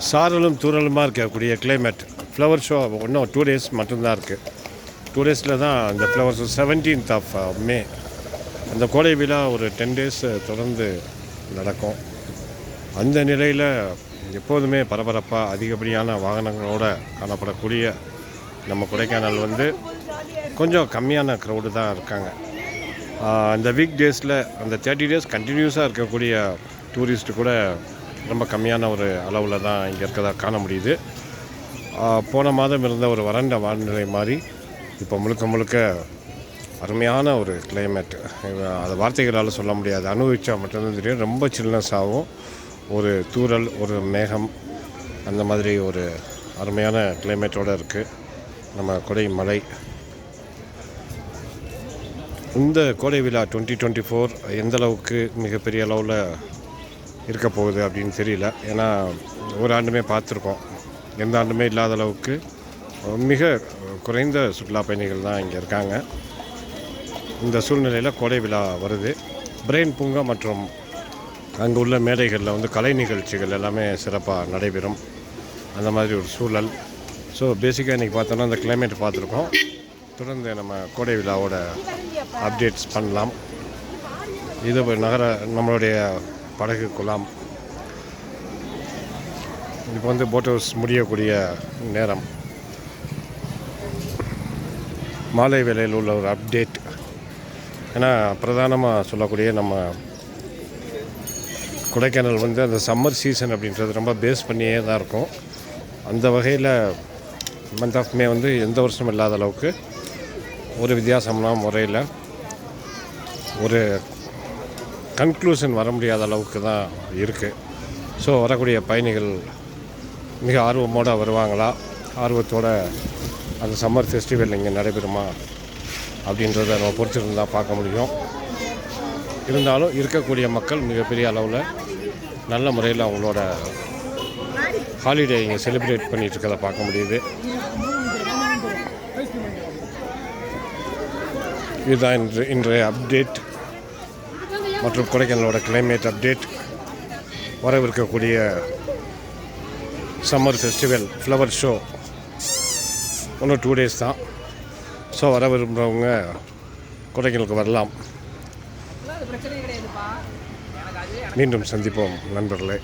சாரலும் தூரலுமாக இருக்கக்கூடிய climate. Flower show இன்னும் 2 days மட்டும்தான் இருக்குது. 2 days தான் அந்த ஃப்ளவர்ஸ் 17th of May. அந்த கோடை விழா ஒரு 10 days தொடர்ந்து நடக்கும். அந்த நிலையில் எப்போதுமே பரபரப்பாக அதிகப்படியான வாகனங்களோடு காணப்படக்கூடிய நம்ம கொடைக்கானல் கொஞ்சம் கம்மியான க்ரௌடு தான் இருக்காங்க. அந்த வீக் டேஸில் அந்த 30 days கண்டினியூஸாக இருக்கக்கூடிய டூரிஸ்ட்டு கூட ரொம்ப கம்மியான ஒரு அளவில் தான் இங்கே இருக்கிறதா காண முடியுது. போன மாதம் இருந்த ஒரு வறண்ட வானிலை மாதிரி இப்போ முழுக்க அருமையான ஒரு கிளைமேட். அது வார்த்தைகளால் சொல்ல முடியாது, அனுபவிச்சா மட்டும்தான் தெரியும். ரொம்ப சில்னஸாகவும் ஒரு தூறல், ஒரு மேகம், அந்த மாதிரி ஒரு அருமையான கிளைமேட்டோடு இருக்குது நம்ம கொடை மலை. இந்த கோடை விழா 2024 எந்த அளவுக்கு மிகப்பெரிய அளவில் இருக்க போகுது அப்படின்னு தெரியல. ஏன்னா ஒரு ஆண்டுமே பார்த்துருக்கோம், எந்த ஆண்டுமே இல்லாத அளவுக்கு மிக குறைந்த சுற்றுலா பயணிகள் தான் இங்கே இருக்காங்க. இந்த சூழ்நிலையில் கோடை விழா வருது. பிரெயின் பூங்கா மற்றும் அங்கே உள்ள மேடைகளில் கலை நிகழ்ச்சிகள் எல்லாமே சிறப்பாக நடைபெறும். அந்த மாதிரி ஒரு சூழல். ஸோ பேசிக்காக இன்றைக்கி பார்த்தோன்னா அந்த கிளைமேட் பார்த்துருக்கோம். தொடர்ந்து நம்ம கோடை விழாவோட அப்டேட்ஸ் பண்ணலாம். இது நம்மளுடைய படகு குழாம் இப்போ போட் ஹவுஸ் முடியக்கூடிய நேரம். மாலை வேளையில் உள்ள ஒரு அப்டேட். ஏன்னா பிரதானமாக சொல்லக்கூடிய நம்ம கொடைக்கானல் அந்த சம்மர் சீசன் அப்படின்றது ரொம்ப பேஸ் பண்ணியே தான் இருக்கும். அந்த வகையில் மந்த் ஆஃப் மே எந்த வருஷமும் இல்லாத அளவுக்கு ஒரு வித்தியாசமான முறையில் ஒரு கன்க்ளூஷன் வர முடியாத அளவுக்கு தான் இருக்குது. ஸோ வரக்கூடிய பயணிகள் மிக ஆர்வமோடு வருவாங்களா, ஆர்வத்தோடு அந்த சம்மர் ஃபெஸ்டிவல் இங்கே நடைபெறுமா அப்படின்றத நம்ம பொறுத்திருந்து தான் பார்க்க முடியும். இருந்தாலும் இருக்கக்கூடிய மக்கள் மிகப்பெரிய அளவில் நல்ல முறையில் அவங்களோட ஹாலிடே இங்கே செலிப்ரேட் பண்ணிகிட்டு இருக்கிறத பார்க்க முடியுது. இதுதான் இன்றைய அப்டேட் மற்றும் கொடைக்கானலோட கிளைமேட் அப்டேட். வரவிருக்கக்கூடிய சம்மர் ஃபெஸ்டிவல் ஃப்ளவர் ஷோ இன்னும் 2 days தான். ஸோ வர விரும்புகிறவங்க கொடைக்கானலுக்கு வரலாம். மீண்டும் சந்திப்போம் நண்பர்களே.